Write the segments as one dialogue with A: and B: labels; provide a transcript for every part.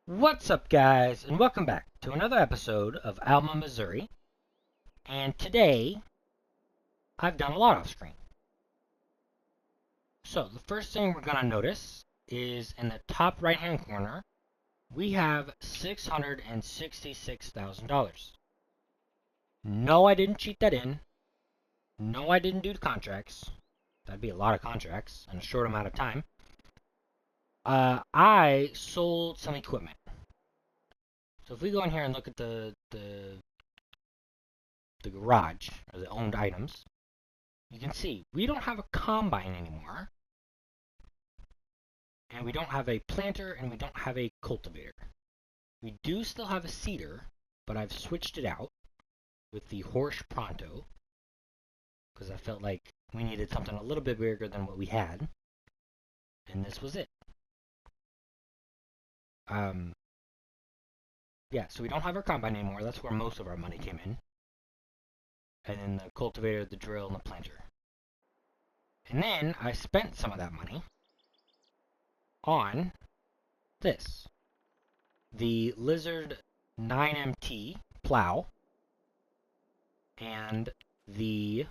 A: What's up, guys, and welcome back to another episode of Alma, Missouri. And today, I've done a lot off screen. So, the first thing we're going to notice is in the top right hand corner, we have $666,000. No, I didn't cheat that in. No, I didn't do the contracts. That'd be a lot of contracts in a short amount of time. I sold some equipment. So if we go in here and look at the garage, or the owned items, you can see we don't have a combine anymore, and we don't have a planter, and we don't have a cultivator. We do still have a seeder, but I've switched it out with the Horse Pronto, because I felt like we needed something a little bit bigger than what we had, and this was it. Yeah, so we don't have our combine anymore. That's where most of our money came in. And then the cultivator, the drill, and the planter. And then I spent some of that money on this. The Lizard 9MT plow and the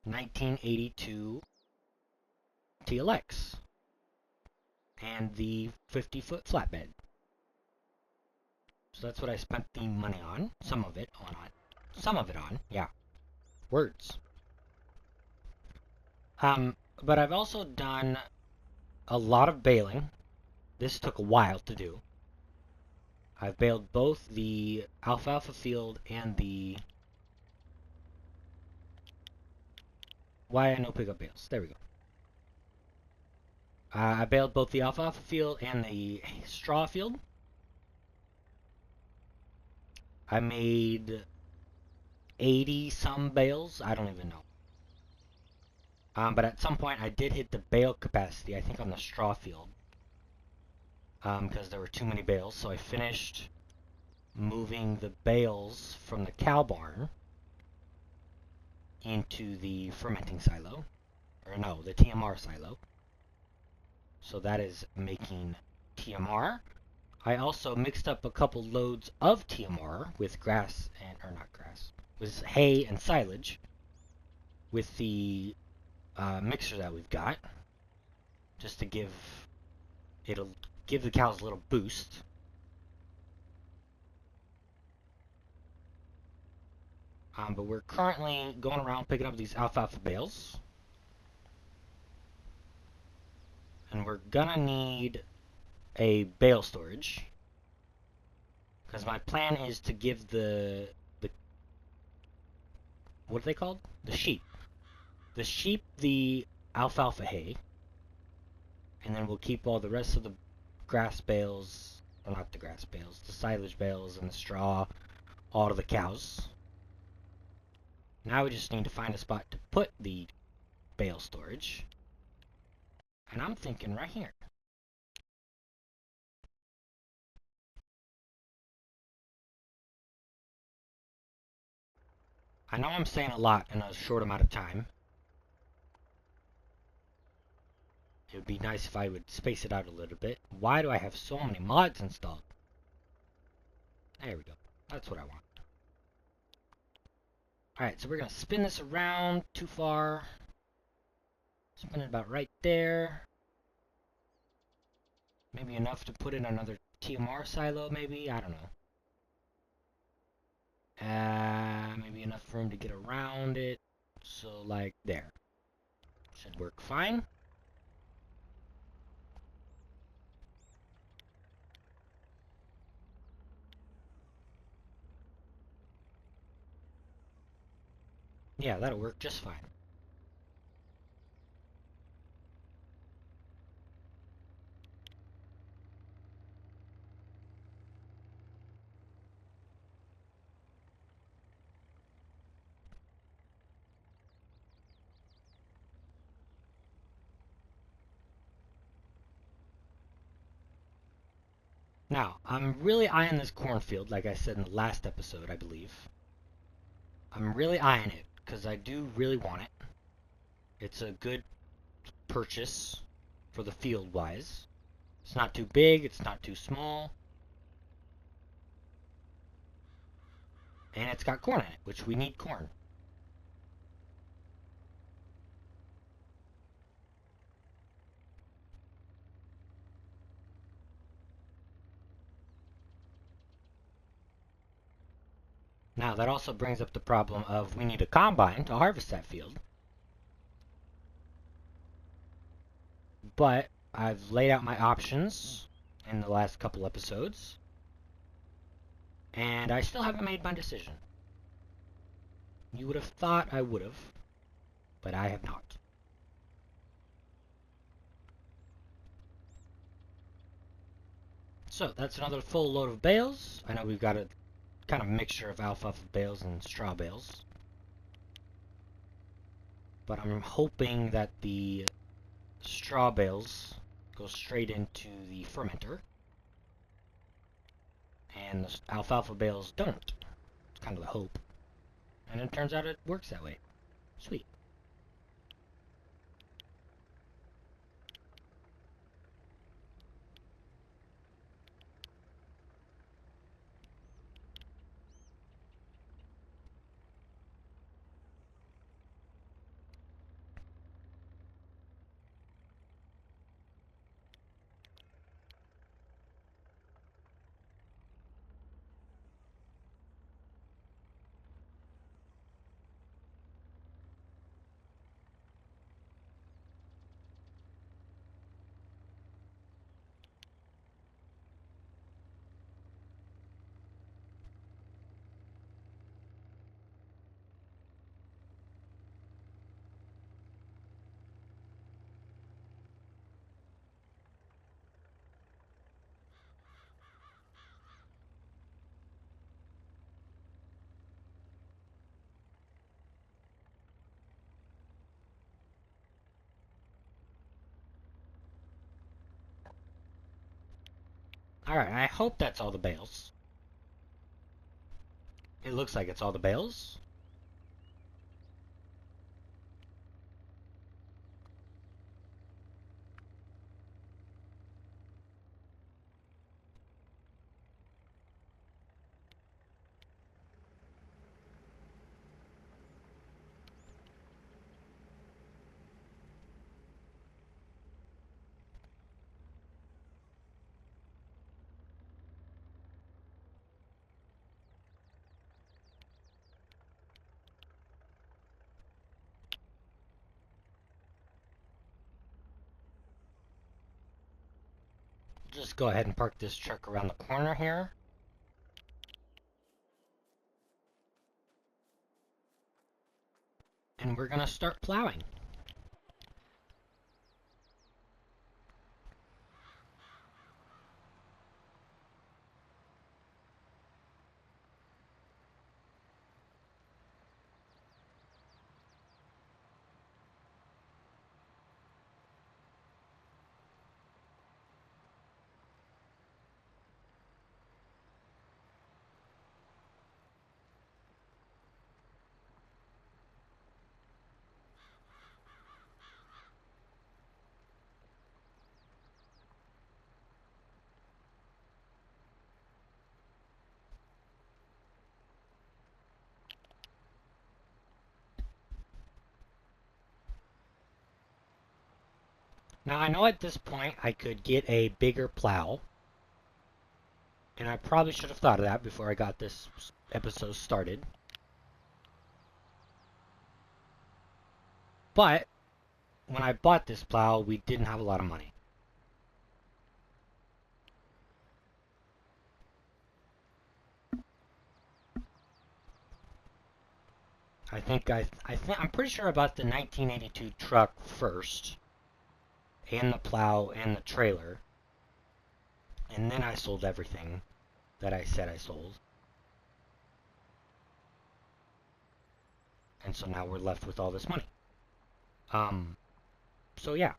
A: 1982 TLX and the 50-foot flatbed. So that's what I spent the money on. Some of it on, yeah. Words. But I've also done a lot of baling. This took a while to do. I've baled both the alfalfa field and the... Why I no pickup bales? There we go. I baled both the alfalfa field and the straw field. I made 80-some bales. I don't even know. But at some point I did hit the bale capacity, I think on the straw field. Because there were too many bales, so I finished moving the bales from the cow barn into the fermenting silo. Or no, the TMR silo. So that is making TMR. I also mixed up a couple loads of TMR with grass and, or not grass, with hay and silage with the mixer that we've got, just to it'll give the cows a little boost. But we're currently going around picking up these alfalfa bales. And we're gonna need a bale storage, because my plan is to give the what are they called? The sheep the alfalfa hay, and then we'll keep all the rest of the grass bales, or not the grass bales, the silage bales and the straw, all to the cows. Now we just need to find a spot to put the bale storage, and I'm thinking right here. I know I'm saying a lot in a short amount of time. It would be nice if I would space it out a little bit. Why do I have so many mods installed? There we go. That's what I want. Alright, so we're going to spin this around too far. Spin it about right there. Maybe enough to put in another TMR silo, maybe? I don't know. Maybe enough room to get around it. So, like, there. Should work fine. Yeah, that'll work just fine. Now, I'm really eyeing this cornfield, like I said in the last episode, I believe. I'm really eyeing it, because I do really want it. It's a good purchase for the field-wise. It's not too big, it's not too small. And it's got corn in it, which we need corn. Now, that also brings up the problem of we need a combine to harvest that field. But I've laid out my options in the last couple episodes, and I still haven't made my decision. You would have thought I would have, but I have not. So, that's another full load of bales. I know we've got a kind of mixture of alfalfa bales and straw bales. But I'm hoping that the straw bales go straight into the fermenter, and the alfalfa bales don't. It's kind of the hope. And it turns out it works that way. Sweet. Alright, I hope that's all the bales. It looks like it's all the bales. Just go ahead and park this truck around the corner here. And we're gonna start plowing. Now I know at this point I could get a bigger plow. And I probably should have thought of that before I got this episode started. But when I bought this plow, we didn't have a lot of money. I'm pretty sure I bought the 1982 truck first, and the plow and the trailer, and then I sold everything that I said I sold. And so now we're left with all this money. So yeah.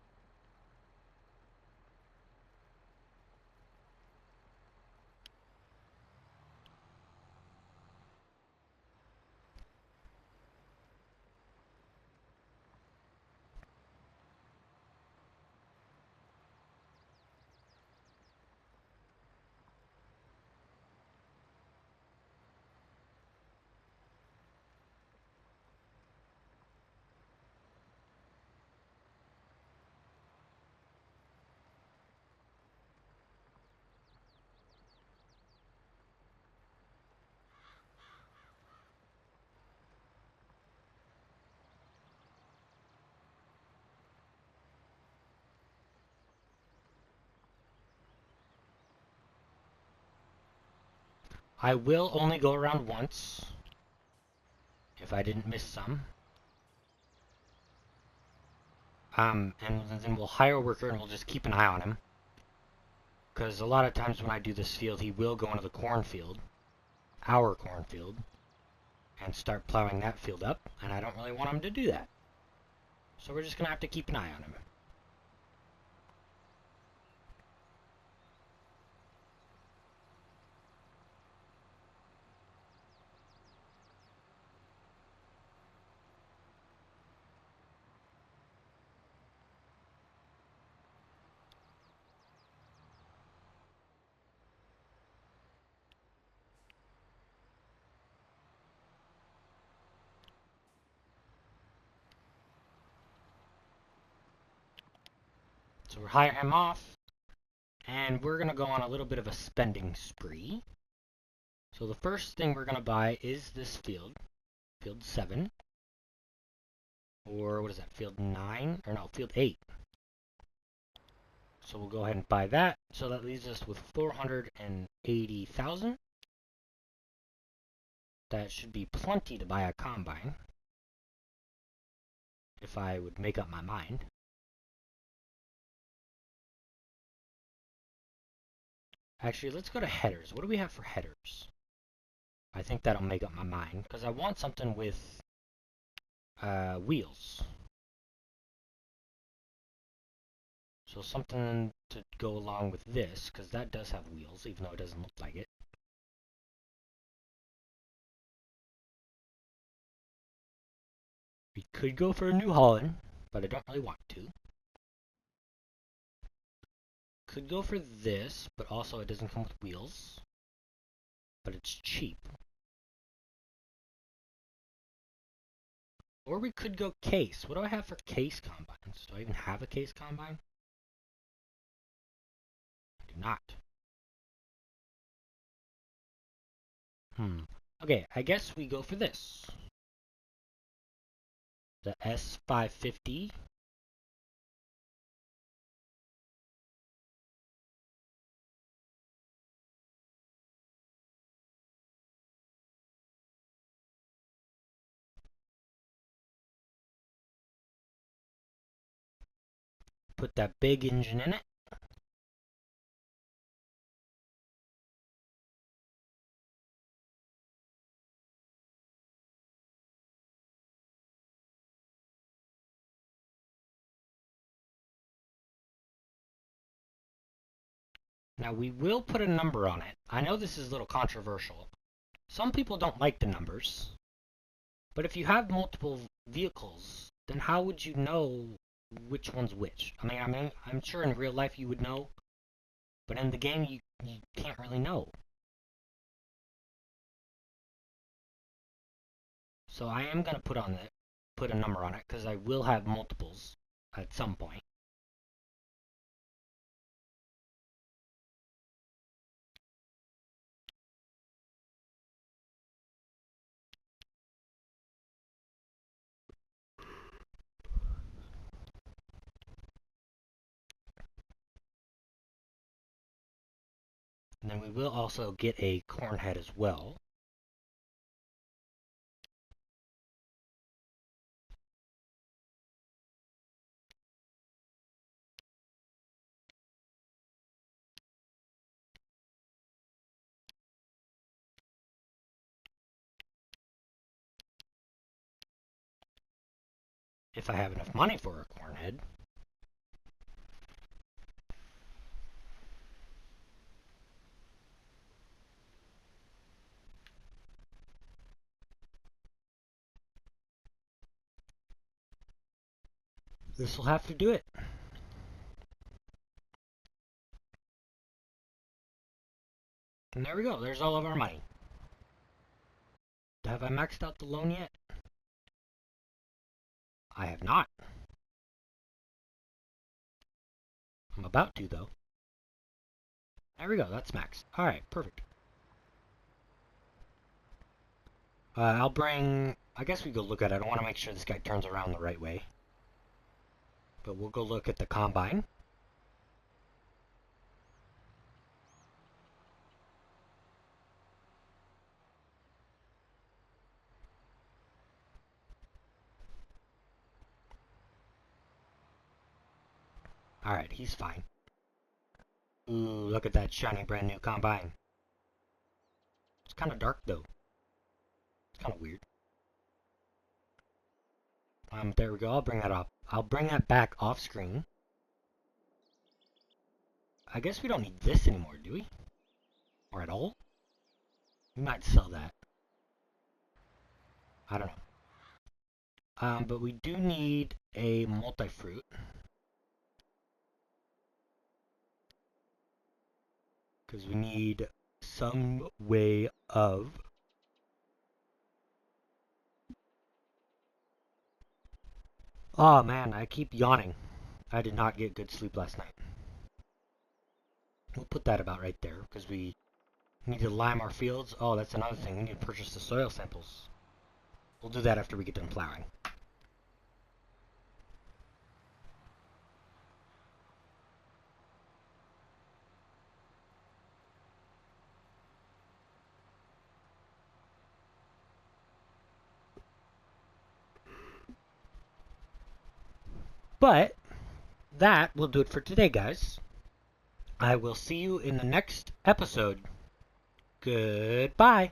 A: I will only go around once, if I didn't miss some. And then we'll hire a worker and we'll just keep an eye on him. Because a lot of times when I do this field, he will go into the cornfield, our cornfield, and start plowing that field up, and I don't really want him to do that. So we're just going to have to keep an eye on him. So we'll hire him off, and we're going to go on a little bit of a spending spree. So the first thing we're going to buy is this field, field 7. Or what is that, field 9? Or no, field 8. So we'll go ahead and buy that. So that leaves us with 480,000. That should be plenty to buy a combine, if I would make up my mind. Actually, let's go to headers. What do we have for headers? I think that'll make up my mind, because I want something with wheels. So something to go along with this, because that does have wheels, even though it doesn't look like it. We could go for a New Holland, but I don't really want to. Could go for this, but also it doesn't come with wheels. But it's cheap. Or we could go case. What do I have for case combines? Do I even have a case combine? I do not. Okay, I guess we go for this. The S550. Put that big engine in it. Now we will put a number on it. I know this is a little controversial. Some people don't like the numbers. But if you have multiple vehicles, then how would you know which one's which? I'm sure in real life you would know, but in the game you can't really know. So I am gonna put a number on it because I will have multiples at some point. And then we will also get a corn head as well. If I have enough money for a corn head. This will have to do it. And there we go. There's all of our money. Have I maxed out the loan yet? I have not. I'm about to, though. There we go. That's maxed. Alright, perfect. I'll bring... I guess we go look at it. I want to make sure this guy turns around the right way. But we'll go look at the combine. Alright, he's fine. Ooh, look at that shiny brand new combine. It's kind of dark though. It's kind of weird. There we go. I'll bring that up. I'll bring that back off screen. I guess we don't need this anymore, do we? Or at all? We might sell that. I don't know. But we do need a multi-fruit. Because we need some way of... Oh man, I keep yawning. I did not get good sleep last night. We'll put that about right there, because we need to lime our fields. Oh, that's another thing. We need to purchase the soil samples. We'll do that after we get done plowing. But that will do it for today, guys. I will see you in the next episode. Goodbye.